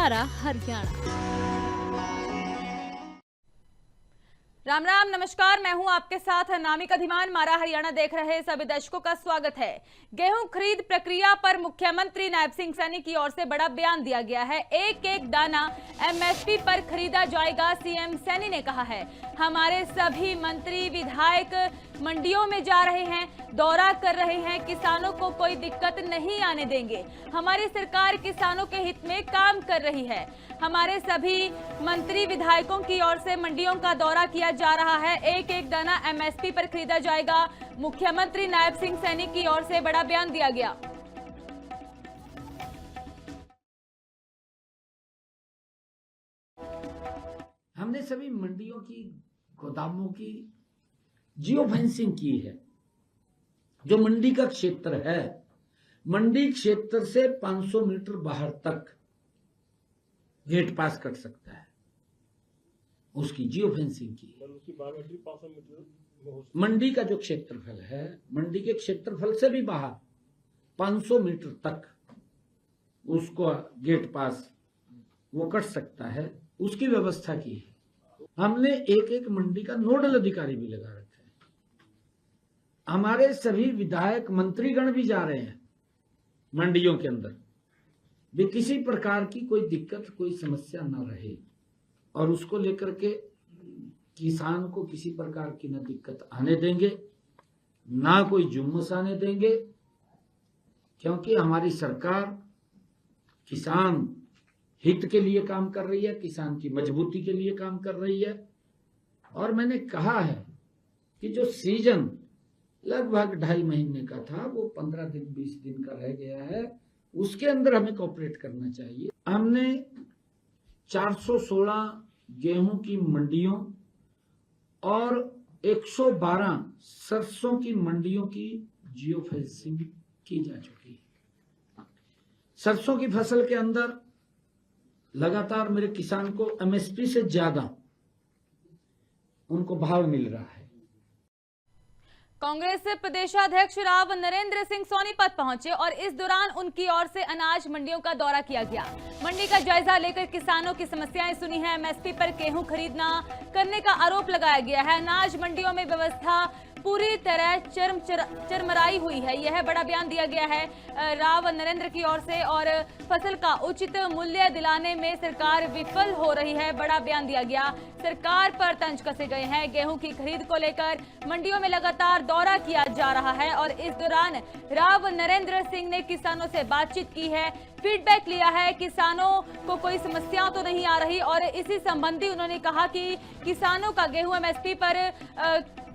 मारा हरियाणा। राम राम, नमस्कार। मैं हूं आपके साथ नामिका धीमान। मारा हरियाणा देख रहे सभी दर्शकों का स्वागत है। गेहूं खरीद प्रक्रिया पर मुख्यमंत्री नायब सिंह सैनी की ओर से बड़ा बयान दिया गया है। एक एक दाना एमएसपी पर खरीदा जाएगा, सीएम सैनी ने कहा है। हमारे सभी मंत्री विधायक मंडियों में जा रहे हैं, दौरा कर रहे हैं, किसानों को कोई दिक्कत नहीं आने देंगे। हमारी सरकार किसानों के हित में काम कर रही है। हमारे सभी मंत्री विधायकों की ओर से मंडियों का दौरा किया जा रहा है। एक एक दाना एमएसपी पर खरीदा जाएगा। मुख्यमंत्री नायब सिंह सैनी की ओर से बड़ा बयान दिया गया। हमने सभी मंडियों की, गोदामों की जियो फेंसिंग की है। जो मंडी का क्षेत्र है, मंडी क्षेत्र से 500 मीटर बाहर तक गेट पास कर सकता है, उसकी जियो फेंसिंग की है। मंडी का जो क्षेत्रफल है, मंडी के क्षेत्रफल से भी बाहर 500 मीटर तक उसको गेट पास वो कर सकता है, उसकी व्यवस्था की है। हमने एक एक मंडी का नोडल अधिकारी भी लगा रखा है। हमारे सभी विधायक मंत्रीगण भी जा रहे हैं मंडियों के अंदर, भी किसी प्रकार की कोई दिक्कत, कोई समस्या न रहे, और उसको लेकर के किसान को किसी प्रकार की न दिक्कत आने देंगे, ना कोई जुम्मस आने देंगे, क्योंकि हमारी सरकार किसान हित के लिए काम कर रही है, किसान की मजबूती के लिए काम कर रही है। और मैंने कहा है कि जो सीजन लगभग 2.5 महीने का था, वो 15 दिन 20 दिन का रह गया है, उसके अंदर हमें कोऑपरेट करना चाहिए। हमने 416 गेहूं की मंडियों और 112 सरसों की मंडियों की जियो फेंसिंग की जा चुकी है। सरसों की फसल के अंदर लगातार मेरे किसान को एमएसपी से ज्यादा उनको भाव मिल रहा है। कांग्रेस प्रदेशाध्यक्ष राव नरेंद्र सिंह सोनीपत पहुंचे और इस दौरान उनकी ओर से अनाज मंडियों का दौरा किया गया। मंडी का जायजा लेकर किसानों की समस्याएं सुनी है। एमएसपी पर गेहूं खरीदना करने का आरोप लगाया गया है। अनाज मंडियों में व्यवस्था पूरी तरह चरमराई हुई है, यह बड़ा बयान दिया गया है राव नरेंद्र की ओर से। और फसल का उचित मूल्य दिलाने में सरकार विफल हो रही है, बड़ा बयान दिया गया। सरकार पर तंज कसे गए हैं। गेहूं की खरीद को लेकर मंडियों में लगातार दौरा किया जा रहा है और इस दौरान राव नरेंद्र सिंह ने किसानों से बातचीत की है, फीडबैक लिया है। किसानों को कोई समस्या तो नहीं आ रही और इसी संबंधी उन्होंने कहा कि किसानों का गेहूं एमएसपी पर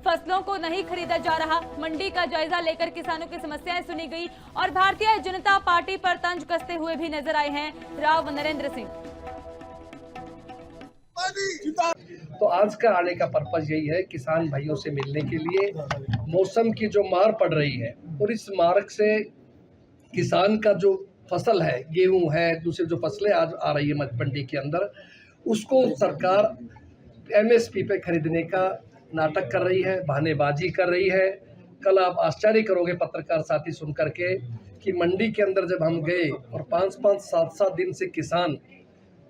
फसलों को नहीं खरीदा जा रहा। मंडी का जायजा लेकर किसानों की समस्याएं सुनी गई और भारतीय जनता पार्टी पर तंज कसते हुए भी नजर आए हैं राव नरेंद्र सिंह। तो आज का आने का पर्पज यही है, किसान भाइयों से मिलने के लिए। मौसम की जो मार पड़ रही है और इस मार्ग से किसान का जो फसल है, गेहूं है, दूसरे जो फसलें आज आ रही है मंडी के अंदर, उसको सरकार एमएसपी पे खरीदने का नाटक कर रही है, बहानेबाजी कर रही है। कल आप आश्चर्य करोगे पत्रकार साथी सुन करके कि मंडी के अंदर जब हम गए और 5-5, 7-7 दिन से किसान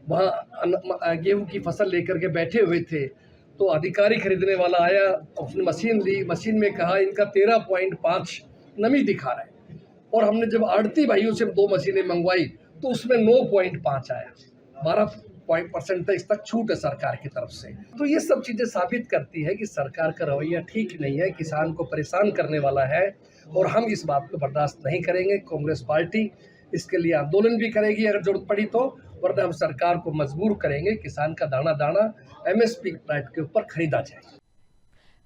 वहाँ गेहूं की फसल लेकर के बैठे हुए थे, तो अधिकारी खरीदने वाला आया, उसने मशीन ली, मशीन में कहा इनका 13.5 नमी दिखा रहा है, और हमने जब आड़ती भाइयों से 2 मशीनें मंगवाई तो उसमें 9.5 आया। 12% तक छूट है सरकार की तरफ से। तो ये सब चीज़ें साबित करती है कि सरकार का रवैया ठीक नहीं है, किसान को परेशान करने वाला है, और हम इस बात को बर्दाश्त नहीं करेंगे। कांग्रेस पार्टी इसके लिए आंदोलन भी करेगी अगर जरूरत पड़ी तो, वरना हम सरकार को मजबूर करेंगे किसान का दाना दाना एमएसपी रेट के ऊपर खरीदा जाए।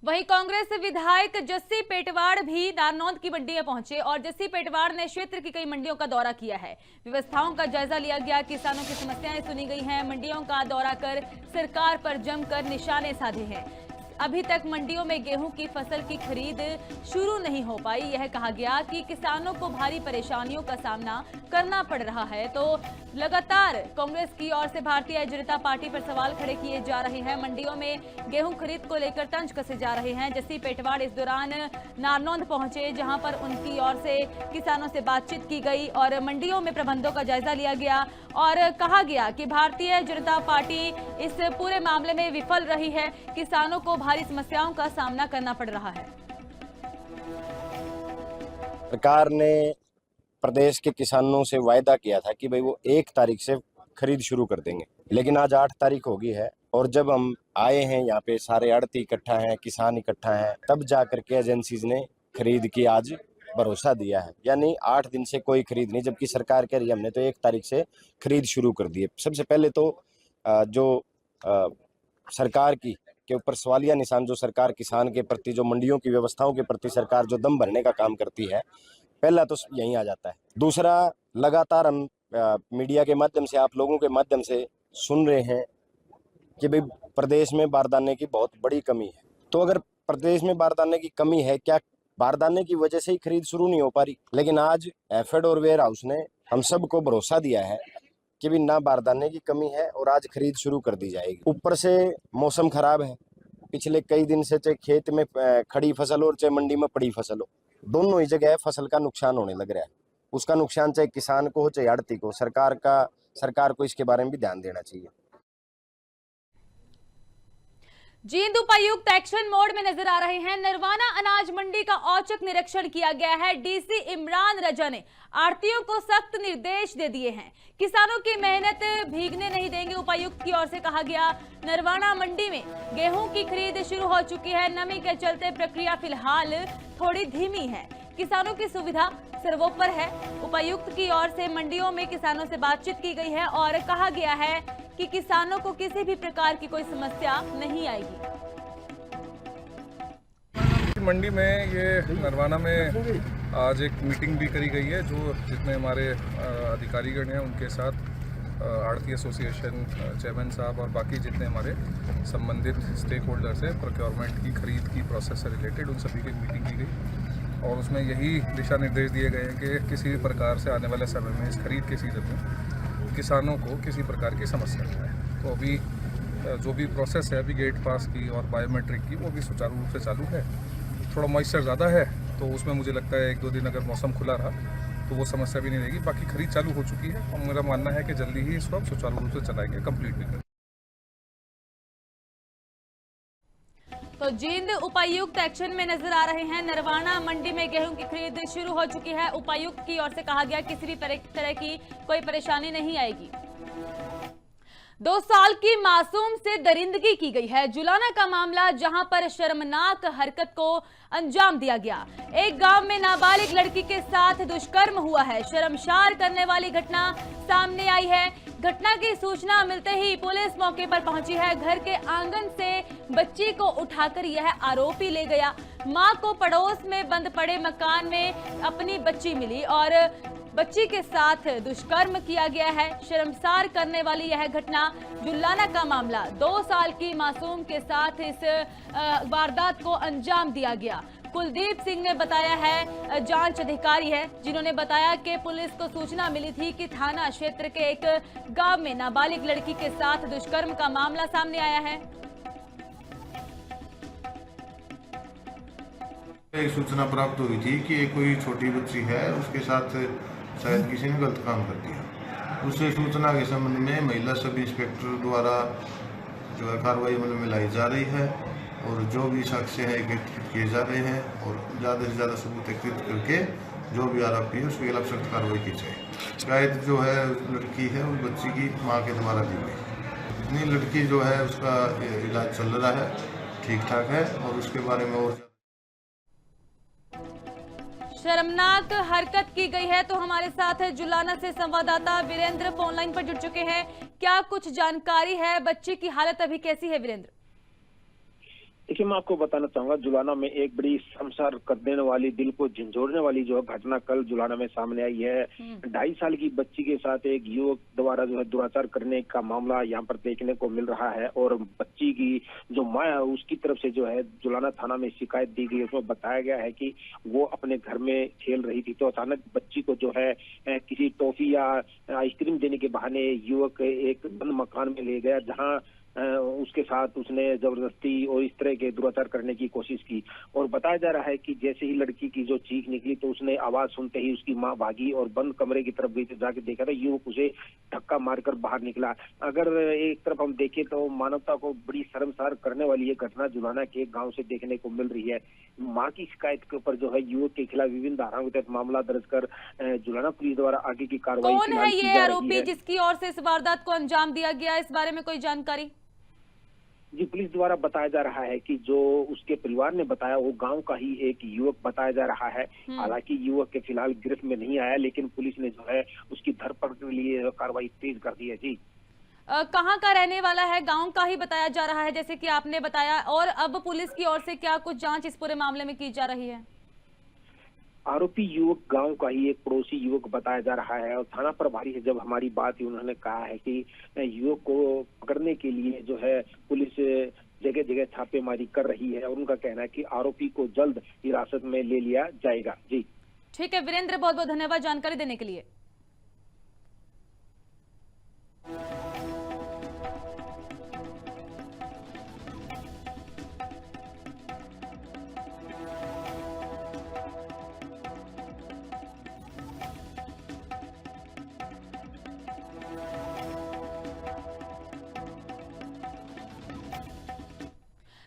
वहीं कांग्रेस विधायक जस्सी पेटवाड़ भी नारनौंद की मंडी में पहुंचे और जस्सी पेटवाड़ ने क्षेत्र की कई मंडियों का दौरा किया है। व्यवस्थाओं का जायजा लिया गया, किसानों की समस्याएं सुनी गई हैं। मंडियों का दौरा कर सरकार पर जमकर निशाने साधे हैं। अभी तक मंडियों में गेहूं की फसल की खरीद शुरू नहीं हो पाई। यह कहा गया कि किसानों को भारी परेशानियों का सामना करना पड़ रहा है। तो लगातार कांग्रेस की ओर से भारतीय जनता पार्टी पर सवाल खड़े किए जा रहे हैं। मंडियों में गेहूं खरीद को लेकर तंज कसे जा रहे हैं। जस्सी पेटवाड़ इस दौरान नारनौंद पहुंचे, जहां पर उनकी ओर से किसानों से बातचीत की गई और मंडियों में प्रबंधों का जायजा लिया गया और कहा गया कि भारतीय जनता पार्टी इस पूरे मामले में विफल रही है। किसानों को भारी समस्याओं का सामना करना पड़ रहा है। सरकार ने प्रदेश के किसानों से वायदा किया था कि भाई वो 1 तारीख से खरीद शुरू कर देंगे, लेकिन आज 8 तारीख हो गई है और जब हम आए हैं यहाँ पे सारे आड़ती इकट्ठा हैं, किसान इकट्ठा हैं, तब जाकर के एजेंसीज ने खरीद की आज भरोसा दिया है। यानी 8 दिन से कोई खरीद नहीं, जबकि सरकार कह रही है हमने तो 1 तारीख से खरीद शुरू कर दी है। सबसे पहले तो जो सरकार की के ऊपर सवालिया निशान, जो सरकार किसान के प्रति, जो मंडियों की व्यवस्थाओं के प्रति सरकार जो दम भरने का काम करती है, पहला तो यहीं आ जाता है। दूसरा, लगातार हम मीडिया के माध्यम से, आप लोगों के माध्यम से सुन रहे हैं कि भाई प्रदेश में बारदाने की बहुत बड़ी कमी है। तो अगर प्रदेश में बारदाने की कमी है, क्या बारदाने की वजह से ही खरीद शुरू नहीं हो पा रही? लेकिन आज एफेड और वेयर हाउस ने हम सबको भरोसा दिया है कि भी ना बारदाने की कमी है और आज खरीद शुरू कर दी जाएगी। ऊपर से मौसम खराब है, पिछले कई दिन से चाहे खेत में खड़ी फसल हो और चाहे मंडी में पड़ी फसल हो, दोनों ही जगह फसल का नुकसान होने लग रहा है। उसका नुकसान चाहे किसान को हो चाहे आड़ती को, सरकार को इसके बारे में भी ध्यान देना चाहिए। जींद उपायुक्त एक्शन मोड में नजर आ रहे हैं। निर्वाणा अनाज मंडी का औचक निरीक्षण किया गया है। डीसी इमरान रजा ने आड़तियों को सख्त निर्देश दे दिए हैं। किसानों की मेहनत भीगने नहीं देंगे, उपायुक्त की ओर से कहा गया। निर्वाणा मंडी में गेहूं की खरीद शुरू हो चुकी है। नमी के चलते प्रक्रिया फिलहाल थोड़ी धीमी है। किसानों की सुविधा सर्वोपरि है। उपायुक्त की ओर से मंडियों में किसानों से बातचीत की गई है और कहा गया है कि किसानों को किसी भी प्रकार की कोई समस्या नहीं आएगी। मंडी में ये नरवाना में आज एक मीटिंग भी करी गई है, जो जितने हमारे अधिकारीगण हैं उनके साथ आड़ती एसोसिएशन चेयरमैन साहब और बाकी जितने हमारे संबंधित स्टेक होल्डर्स हैं प्रोक्योरमेंट की, खरीद की प्रोसेस से रिलेटेड, उन सभी की मीटिंग की गई और उसमें यही दिशा निर्देश दिए गए हैं कि किसी भी प्रकार से आने वाले समय में इस खरीद के सीजन में किसानों को किसी प्रकार की समस्या नहीं है। तो अभी जो भी प्रोसेस है अभी गेट पास की और बायोमेट्रिक की, वो भी सुचारू रूप से चालू है। थोड़ा मॉइस्चर ज़्यादा है तो उसमें मुझे लगता है 1-2 दिन अगर मौसम खुला रहा तो वो समस्या भी नहीं रहेगी। बाकी खरीद चालू हो चुकी है और मेरा मानना है कि जल्दी ही इसको हम सुचारू रूप से चलाएंगे, कंप्लीट भी करेंगे। तो जींद उपायुक्त एक्शन में नजर आ रहे हैं। नरवाना मंडी में गेहूं की खरीद शुरू हो चुकी है। उपायुक्त की ओर से कहा गया किसी भी तरह की कोई परेशानी नहीं आएगी। 2 साल की मासूम से दरिंदगी की गई है। जुलाना का मामला, जहां पर शर्मनाक हरकत को अंजाम दिया गया। एक गांव में नाबालिग लड़की के साथ दुष्कर्म हुआ है। शर्मसार करने वाली घटना सामने आई है। घटना की सूचना मिलते ही पुलिस मौके पर पहुंची है। घर के आंगन से बच्ची को उठाकर यह आरोपी ले गया। मां को पड़ोस में बंद पड़े मकान में अपनी बच्ची मिली और बच्ची के साथ दुष्कर्म किया गया है। शर्मसार करने वाली यह घटना, जुलाना का मामला। 2 साल की मासूम के साथ इस वारदात को अंजाम दिया गया। कुलदीप सिंह ने बताया है, जांच अधिकारी है, जिन्होंने बताया कि पुलिस को सूचना मिली थी कि थाना क्षेत्र के एक गांव में नाबालिग लड़की के साथ दुष्कर्म का मामला सामने आया है। एक सूचना प्राप्त हुई थी कि एक कोई छोटी बच्ची है, उसके साथ शायद किसी ने गलत काम कर दिया। उससे सूचना के संबंध में महिला सब इंस्पेक्टर द्वारा जो है कार्रवाई अमल में लाई जा रही है और जो भी साक्ष्य है एकत्रित किए जा रहे हैं और ज़्यादा से ज़्यादा सबूत एकत्रित करके जो भी आरोपी है उसके खिलाफ सख्त कार्रवाई की जाए। शिकायत जो है लड़की है उस बच्ची की माँ के द्वारा दी गई। इतनी लड़की जो है उसका इलाज चल रहा है, ठीक ठाक है और उसके बारे में और शर्मनाक हरकत की गई है। तो हमारे साथ जुलाना से संवाददाता वीरेंद्र फोन लाइन पर जुड़ चुके हैं। क्या कुछ जानकारी है? बच्ची की हालत अभी कैसी है वीरेंद्र? देखिए, मैं आपको बताना चाहूंगा, जुलाना में एक बड़ी शर्मसार कर देने वाली, दिल को झंझोड़ने वाली जो घटना कल जुलाना में सामने आई है। 2.5 साल की बच्ची के साथ एक युवक द्वारा जो है दुराचार करने का मामला यहाँ पर देखने को मिल रहा है और बच्ची की जो माँ है उसकी तरफ से जो है जुलाना थाना में शिकायत दी गई। उसमें बताया गया है कि वो अपने घर में खेल रही थी तो अचानक बच्ची को जो है किसी टॉफी या आइसक्रीम देने के बहाने युवक एक बंद मकान में ले गया, जहाँ उसके साथ उसने जबरदस्ती और इस तरह के दुराचार करने की कोशिश की। और बताया जा रहा है कि जैसे ही लड़की की जो चीख निकली तो उसने आवाज सुनते ही उसकी मां भागी और बंद कमरे की तरफ गई, तो जाके देखा था युवक उसे धक्का मारकर बाहर निकला। अगर एक तरफ हम देखें तो मानवता को बड़ी शर्मसार करने वाली ये घटना जुलाना के एक गाँव से देखने को मिल रही है। माँ की शिकायत के ऊपर जो है युवक के खिलाफ विभिन्न धाराओं के तहत मामला दर्ज कर जुलाना पुलिस द्वारा आगे की कार्रवाई कौन है ये आरोपी जिसकी ओर से इस वारदात को अंजाम दिया गया, इस बारे में कोई जानकारी? जी, पुलिस द्वारा बताया जा रहा है कि जो उसके परिवार ने बताया वो गांव का ही एक युवक बताया जा रहा है। हालांकि युवक के फिलहाल गिरफ्त में नहीं आया, लेकिन पुलिस ने जो है उसकी धरपकड़ के लिए कार्रवाई तेज कर दी है। जी, कहाँ का रहने वाला है? गांव का ही बताया जा रहा है जैसे कि आपने बताया, और अब पुलिस की ओर से क्या कुछ जांच इस पूरे मामले में की जा रही है? आरोपी युवक गांव का ही एक पड़ोसी युवक बताया जा रहा है और थाना प्रभारी से जब हमारी बात हुई उन्होंने कहा है कि युवक को पकड़ने के लिए जो है पुलिस जगह जगह छापेमारी कर रही है और उनका कहना है कि आरोपी को जल्द हिरासत में ले लिया जाएगा। जी ठीक है वीरेंद्र, बहुत बहुत धन्यवाद जानकारी देने के लिए।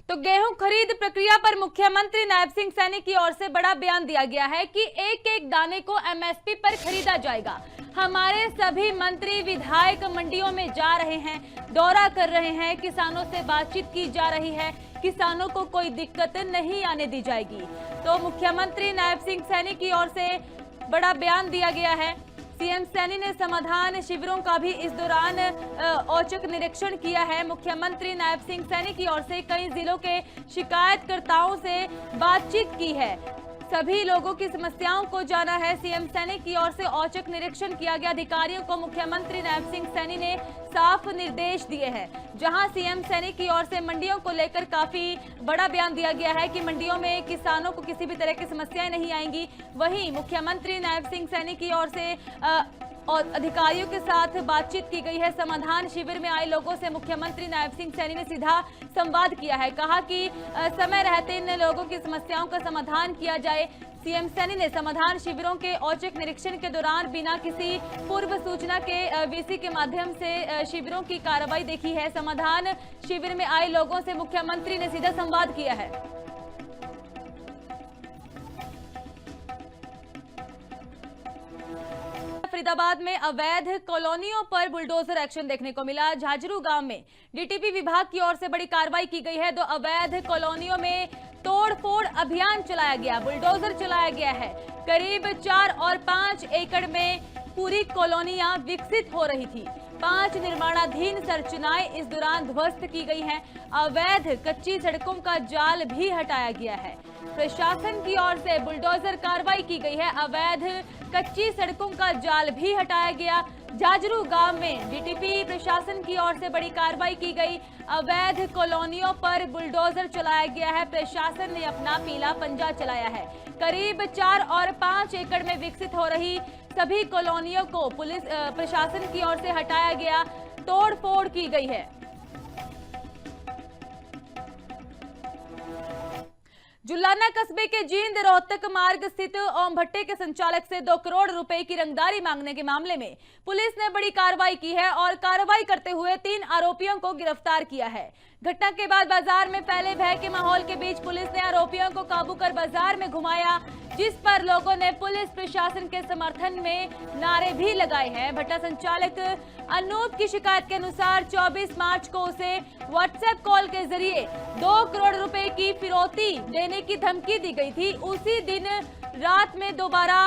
तो गेहूं खरीद प्रक्रिया पर मुख्यमंत्री नायब सिंह सैनी की ओर से बड़ा बयान दिया गया है कि एक एक दाने को एमएसपी पर खरीदा जाएगा। हमारे सभी मंत्री विधायक मंडियों में जा रहे हैं, दौरा कर रहे हैं, किसानों से बातचीत की जा रही है, किसानों को कोई दिक्कत नहीं आने दी जाएगी। तो मुख्यमंत्री नायब सिंह सैनी की ओर से बड़ा बयान दिया गया है। सीएम सैनी ने समाधान शिविरों का भी इस दौरान औचक निरीक्षण किया है। मुख्यमंत्री नायब सिंह सैनी की ओर से कई जिलों के शिकायतकर्ताओं से बातचीत की है, सभी लोगों की समस्याओं को जाना है। सीएम सैनी की ओर से औचक निरीक्षण किया गया। अधिकारियों को मुख्यमंत्री नायब सिंह सैनी ने साफ निर्देश दिए हैं। जहां सीएम सैनी की ओर से मंडियों को लेकर काफी बड़ा बयान दिया गया है कि मंडियों में किसानों को किसी भी तरह की समस्याएं नहीं आएंगी। वहीं मुख्यमंत्री नायब सिंह सैनी की ओर से और अधिकारियों के साथ बातचीत की गई है। समाधान शिविर में आए लोगों से मुख्यमंत्री नायब सिंह सैनी ने सीधा संवाद किया है। कहा कि समय रहते इन लोगों की समस्याओं का समाधान किया जाए। सीएम सैनी ने समाधान शिविरों के औचक निरीक्षण के दौरान बिना किसी पूर्व सूचना के वीसी के माध्यम से शिविरों की कार्रवाई देखी है। समाधान शिविर में आए लोगों से मुख्यमंत्री ने सीधा संवाद किया है। फरीदाबाद में अवैध कॉलोनियों पर बुलडोजर एक्शन देखने को मिला। झाझरू गांव में डीटीपी विभाग की ओर से बड़ी कार्रवाई की गई है। 2 अवैध कॉलोनियों में तोड़फोड़ अभियान चलाया गया, बुलडोजर चलाया गया है। करीब 4 और 5 एकड़ में पूरी कॉलोनियां विकसित हो रही थी। 5 निर्माणाधीन संरचनाएं इस दौरान ध्वस्त की गई हैं। अवैध कच्ची सड़कों का जाल भी हटाया गया है। प्रशासन की ओर से बुलडोजर कार्रवाई की गई है। अवैध कच्ची सड़कों का जाल भी हटाया गया। झाझरू गांव में डीटीपी प्रशासन की ओर से बड़ी कार्रवाई की गई। अवैध कॉलोनियों पर बुलडोजर चलाया गया है। प्रशासन ने अपना पीला पंजा चलाया है। करीब 4 और 5 एकड़ में विकसित हो रही सभी कॉलोनियों को पुलिस प्रशासन की ओर से हटाया गया, तोड़फोड़ की गई है। जुलाना कस्बे के जींद रोहतक मार्ग स्थित ओम भट्टे के संचालक से 2 करोड़ रुपए की रंगदारी मांगने के मामले में पुलिस ने बड़ी कार्रवाई की है और कार्रवाई करते हुए 3 आरोपियों को गिरफ्तार किया है। घटना के बाद बाजार में फैले भय के माहौल के बीच पुलिस ने आरोपियों को काबू कर बाजार में घुमाया, जिस पर लोगों ने पुलिस प्रशासन के समर्थन में नारे भी लगाए हैं। भट्टा संचालक अनूप की शिकायत के अनुसार 24 मार्च को उसे व्हाट्सएप कॉल के जरिए 2 करोड़ रुपए की फिरौती देने की धमकी दी गई थी। उसी दिन रात में दोबारा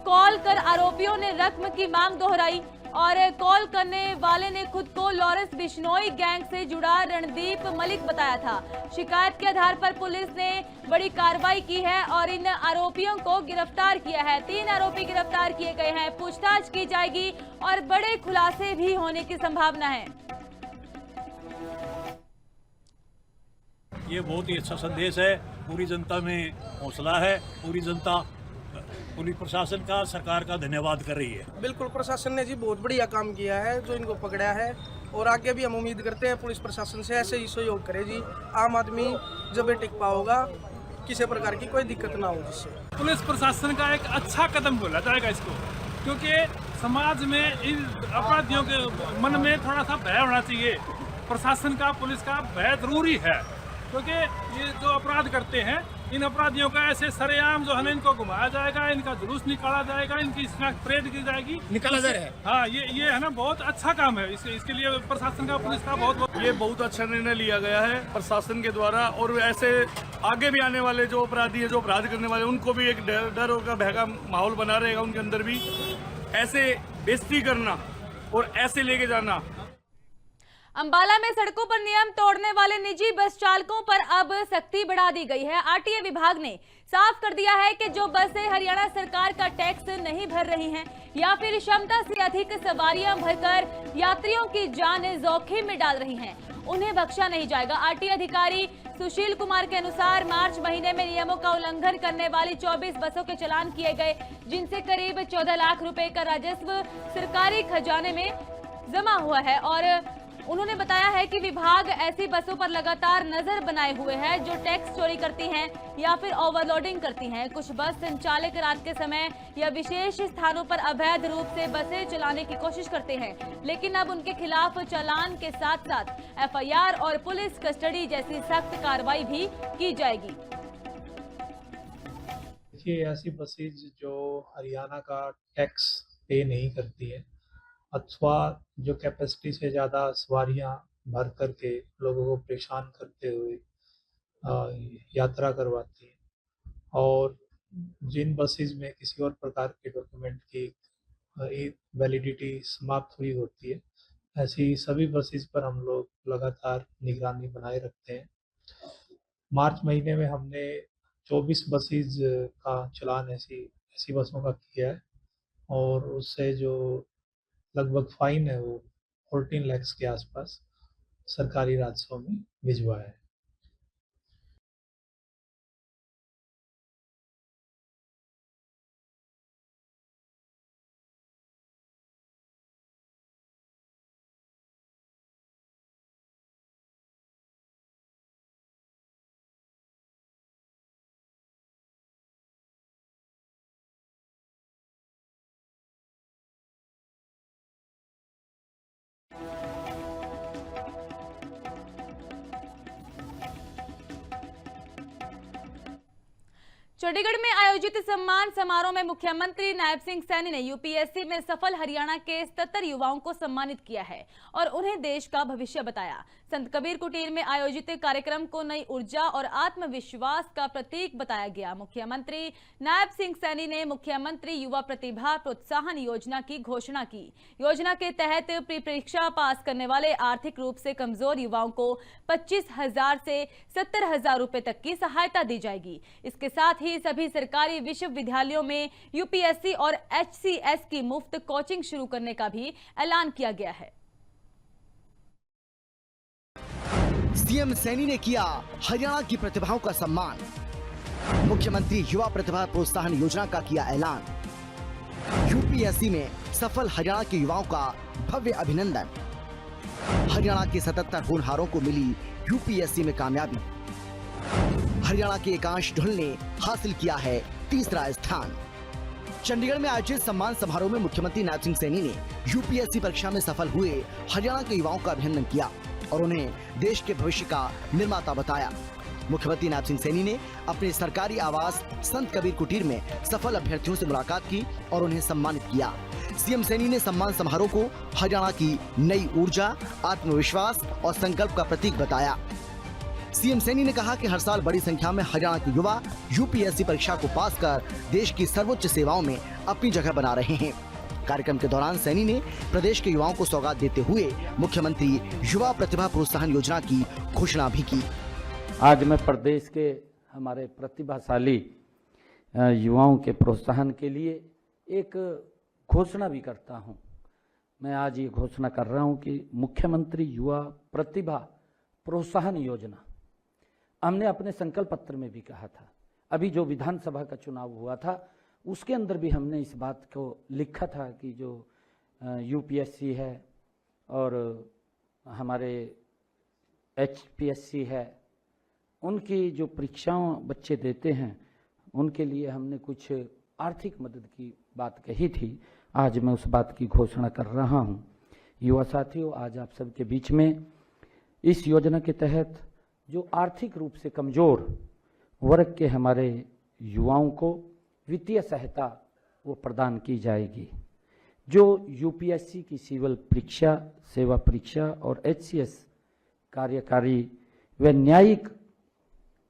कॉल कर आरोपियों ने रकम की मांग दोहराई। और कॉल करने वाले ने खुद को लॉरेंस बिश्नोई गैंग से जुड़ा रणदीप मलिक बताया था। शिकायत के आधार पर पुलिस ने बड़ी कार्रवाई की है और इन आरोपियों को गिरफ्तार किया है। 3 आरोपी गिरफ्तार किए गए हैं। पूछताछ की जाएगी और बड़े खुलासे भी होने की संभावना है। ये बहुत ही अच्छा संदेश है। पूरी जनता में हौसला है। पूरी जनता पुलिस प्रशासन का, सरकार का धन्यवाद कर रही है। बिल्कुल, प्रशासन ने जी बहुत बढ़िया काम किया है जो इनको पकड़ा है, और आगे भी हम उम्मीद करते हैं पुलिस प्रशासन से ऐसे ही सहयोग करे जी। आम आदमी जब टिक पाओगा, किसी प्रकार की कोई दिक्कत ना हो जिससे। पुलिस प्रशासन का एक अच्छा कदम बोला जाएगा इसको, क्योंकि समाज में इन अपराधियों के मन में थोड़ा सा भय होना चाहिए। प्रशासन का, पुलिस का भय जरूरी है, क्योंकि ये जो अपराध करते हैं, इन अपराधियों का ऐसे सरेआम जो है इनको घुमाया जाएगा, इनका जुलूस निकाला जाएगा, इनकी परेड की जाएगी, निकाला जाएगा। हाँ, ये है ना, बहुत अच्छा काम है। इसके लिए प्रशासन का, पुलिस का ये बहुत अच्छा निर्णय लिया गया है प्रशासन के द्वारा। और ऐसे आगे भी आने वाले जो अपराधी है, जो अपराध करने वाले, उनको भी एक डर का भय का माहौल बना रहेगा उनके अंदर भी। ऐसे बेइज्जती करना और ऐसे लेके जाना। अंबाला में सड़कों पर नियम तोड़ने वाले निजी बस चालकों पर अब सख्ती बढ़ा दी गई है। आरटीए विभाग ने साफ कर दिया है कि जो बसें हरियाणा सरकार का टैक्स नहीं भर रही हैं या फिर क्षमता से अधिक सवारियां भरकर यात्रियों की जान जोखिम में डाल रही हैं, उन्हें बख्शा नहीं जाएगा। आरटीए अधिकारी सुशील कुमार के अनुसार मार्च महीने में नियमों का उल्लंघन करने वाली 24 बसों के चालान किए गए, जिनसे करीब 14 लाख रुपए का राजस्व सरकारी खजाने में जमा हुआ है। और उन्होंने बताया है कि विभाग ऐसी बसों पर लगातार नजर बनाए हुए है जो टैक्स चोरी करती हैं या फिर ओवरलोडिंग करती हैं। कुछ बस संचालक रात के समय या विशेष स्थानों पर अवैध रूप से बसें चलाने की कोशिश करते हैं, लेकिन अब उनके खिलाफ चालान के साथ साथ एफआईआर और पुलिस कस्टडी जैसी सख्त कार्रवाई भी की जाएगी। देखिए, ऐसी बसेज जो हरियाणा का टैक्स पे नहीं करती है अथवा जो कैपेसिटी से ज़्यादा सवारियां भर करके लोगों को परेशान करते हुए यात्रा करवाती है, और जिन बसेज में किसी और प्रकार के डॉक्यूमेंट की वैलिडिटी समाप्त हुई होती है, ऐसी सभी बसेज पर हम लोग लगातार निगरानी बनाए रखते हैं। मार्च महीने में हमने 24 बसेज का चालान ऐसी बसों का किया है, और उससे जो लगभग फाइन है वो 14 लाख के आसपास सरकारी राजस्व में भिजवाया है। चंडीगढ़ में आयोजित सम्मान समारोह में मुख्यमंत्री नायब सिंह सैनी ने यूपीएससी में सफल हरियाणा के 77 युवाओं को सम्मानित किया है और उन्हें देश का भविष्य बताया। संत कबीर कुटीर में आयोजित कार्यक्रम को नई ऊर्जा और आत्मविश्वास का प्रतीक बताया गया। मुख्यमंत्री नायब सिंह सैनी ने मुख्यमंत्री युवा प्रतिभा प्रोत्साहन योजना की घोषणा की। योजना के तहत प्री परीक्षा पास करने वाले आर्थिक रूप से कमजोर युवाओं को 25,000 से 70,000 रुपए तक की सहायता दी जाएगी। इसके साथ ही सभी सरकारी विश्वविद्यालयों में यूपीएससी और एचसीएस की मुफ्त कोचिंग शुरू करने का भी ऐलान किया गया है। सीएम सैनी ने किया हरियाणा की प्रतिभाओं का सम्मान। मुख्यमंत्री युवा प्रतिभा प्रोत्साहन योजना का किया ऐलान। यूपीएससी में सफल हरियाणा के युवाओं का भव्य अभिनंदन। हरियाणा के 77 होनहारों को मिली यूपीएससी में कामयाबी। हरियाणा के एकांश ढुल ने हासिल किया है तीसरा स्थान। चंडीगढ़ में आयोजित सम्मान समारोह में मुख्यमंत्री नायब सिंह सैनी ने यूपीएससी परीक्षा में सफल हुए हरियाणा के युवाओं का अभिनंदन किया और उन्हें देश के भविष्य का निर्माता बताया। मुख्यमंत्री नायब सिंह सैनी ने अपने सरकारी आवास संत कबीर कुटीर में सफल अभ्यर्थियों से मुलाकात की और उन्हें सम्मानित किया। सीएम सैनी ने सम्मान समारोह को हरियाणा की नई ऊर्जा, आत्मविश्वास और संकल्प का प्रतीक बताया। सीएम सैनी ने कहा कि हर साल बड़ी संख्या में हरियाणा के युवा यूपीएससी परीक्षा को पास कर देश की सर्वोच्च सेवाओं में अपनी जगह बना रहे हैं। कार्यक्रम के दौरान सैनी ने प्रदेश के युवाओं को सौगात देते हुए मुख्यमंत्री युवा प्रतिभा प्रोत्साहन योजना की घोषणा भी की। आज मैं प्रदेश के हमारे प्रतिभाशाली युवाओं के प्रोत्साहन के लिए एक घोषणा भी करता हूं। मैं आज ये घोषणा कर रहा हूं कि मुख्यमंत्री युवा प्रतिभा प्रोत्साहन योजना हमने अपने संकल्प पत्र में भी कहा था। अभी जो विधानसभा का चुनाव हुआ था उसके अंदर भी हमने इस बात को लिखा था कि जो यूपीएससी है और हमारे एचपीएससी है, उनकी जो परीक्षाओं बच्चे देते हैं उनके लिए हमने कुछ आर्थिक मदद की बात कही थी। आज मैं उस बात की घोषणा कर रहा हूं। युवा साथियों, आज आप सबके बीच में इस योजना के तहत जो आर्थिक रूप से कमज़ोर वर्ग के हमारे युवाओं को वित्तीय सहायता वो प्रदान की जाएगी। जो यूपीएससी की सिविल परीक्षा, सेवा परीक्षा और एचसीएस कार्यकारी व न्यायिक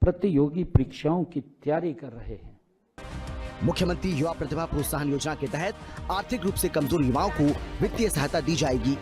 प्रतियोगी परीक्षाओं की तैयारी कर रहे हैं। मुख्यमंत्री युवा प्रतिभा प्रोत्साहन योजना के तहत आर्थिक रूप से कमजोर युवाओं को वित्तीय सहायता दी जाएगी।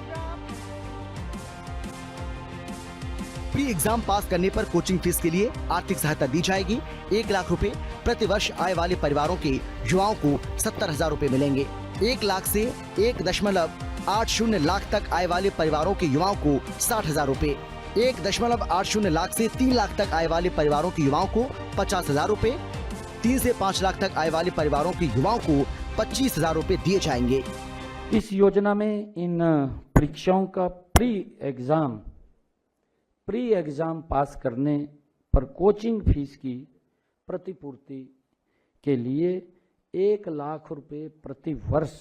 प्री एग्जाम पास करने पर कोचिंग फीस के लिए आर्थिक सहायता दी जाएगी। 1 लाख रुपए प्रति वर्ष आय वाले परिवारों के युवाओं को 70,000 रुपए मिलेंगे। 1 लाख से 1.80 लाख तक आय वाले परिवारों के युवाओं को 60,000 रुपए। 1.80 लाख से 3 लाख तक आय वाले परिवारों के युवाओं को 50,000 रुपए। 3 से 5 लाख तक आय वाले परिवारों के युवाओं को 25,000 रुपए दिए जाएंगे। इस योजना में इन परीक्षाओं का प्री एग्जाम पास करने पर कोचिंग फीस की प्रतिपूर्ति के लिए 1 लाख रुपए प्रति वर्ष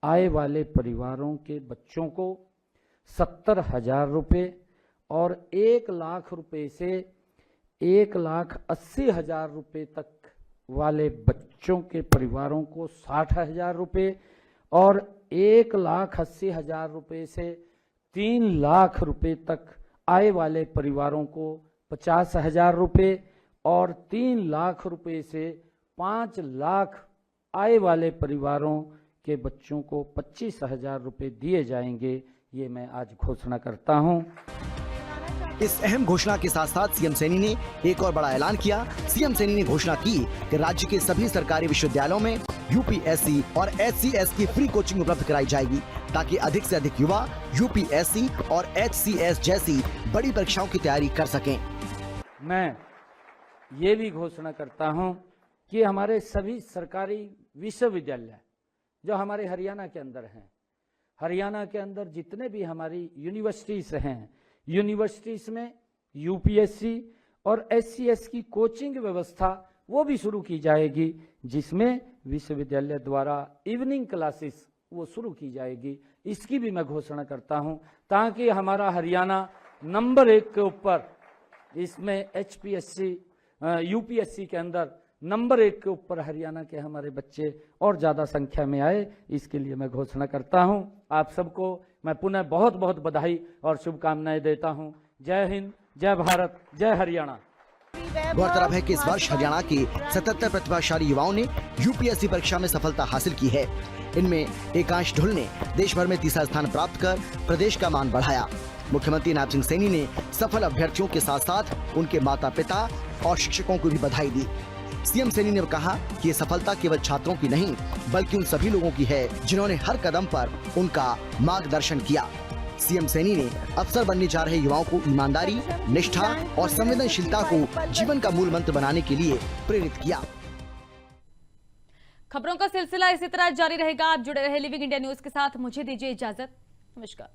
आय वाले परिवारों के बच्चों को 70,000 रुपए और 1 लाख रुपए से 1,80,000 रुपए तक वाले बच्चों के परिवारों को 60,000 रुपए और 1,80,000 रुपए से 3 लाख रुपए तक आय वाले परिवारों को 50,000 रुपए और 3 लाख रुपए से 5 लाख आय वाले परिवारों के बच्चों को 25,000 रुपए दिए जाएंगे। ये मैं आज घोषणा करता हूं। इस अहम घोषणा के साथ साथ सीएम सैनी ने एक और बड़ा ऐलान किया। सीएम सैनी ने घोषणा की कि राज्य के सभी सरकारी विश्वविद्यालयों में यूपीएससी और एचसीएस की फ्री कोचिंग उपलब्ध कराई जाएगी, ताकि अधिक से अधिक युवा यूपीएससी और एचसीएस जैसी बड़ी परीक्षाओं की तैयारी कर सकें। मैं ये भी घोषणा करता हूं कि हमारे सभी सरकारी विश्वविद्यालय जो हमारे हरियाणा के अंदर हैं, हरियाणा के अंदर जितने भी हमारी यूनिवर्सिटीज हैं, यूनिवर्सिटीज में यूपीएससी और एचसीएस की कोचिंग व्यवस्था वो भी शुरू की जाएगी, जिसमें विश्वविद्यालय द्वारा इवनिंग क्लासेस वो शुरू की जाएगी। इसकी भी मैं घोषणा करता हूं, ताकि हमारा हरियाणा नंबर 1 के ऊपर इसमें एचपीएससी यूपीएससी के अंदर नंबर 1 के ऊपर हरियाणा के हमारे बच्चे और ज़्यादा संख्या में आए। इसके लिए मैं घोषणा करता हूं। आप सबको मैं पुनः बहुत बहुत बधाई और शुभकामनाएं देता हूं। जय हिंद, जय भारत, जय हरियाणा। गौरतलब है कि इस वर्ष हरियाणा के 77 प्रतिभाशाली युवाओं ने यूपीएससी परीक्षा में सफलता हासिल की है। इनमें एकांश ढुल ने देश भर में तीसरा स्थान प्राप्त कर प्रदेश का मान बढ़ाया। मुख्यमंत्री नायब सिंह सैनी ने सफल अभ्यर्थियों के साथ साथ उनके माता पिता और शिक्षकों को भी बधाई दी। सीएम सैनी ने कहा कि ये सफलता केवल छात्रों की नहीं, बल्कि उन सभी लोगों की है जिन्होंने हर कदम पर उनका मार्गदर्शन किया। सीएम सैनी ने अफसर बनने जा रहे युवाओं को ईमानदारी, निष्ठा और संवेदनशीलता को जीवन का मूल मंत्र बनाने के लिए प्रेरित किया। खबरों का सिलसिला इसी तरह जारी रहेगा। आप जुड़े रहे लिविंग इंडिया न्यूज के साथ। मुझे दीजिए इजाजत। नमस्कार।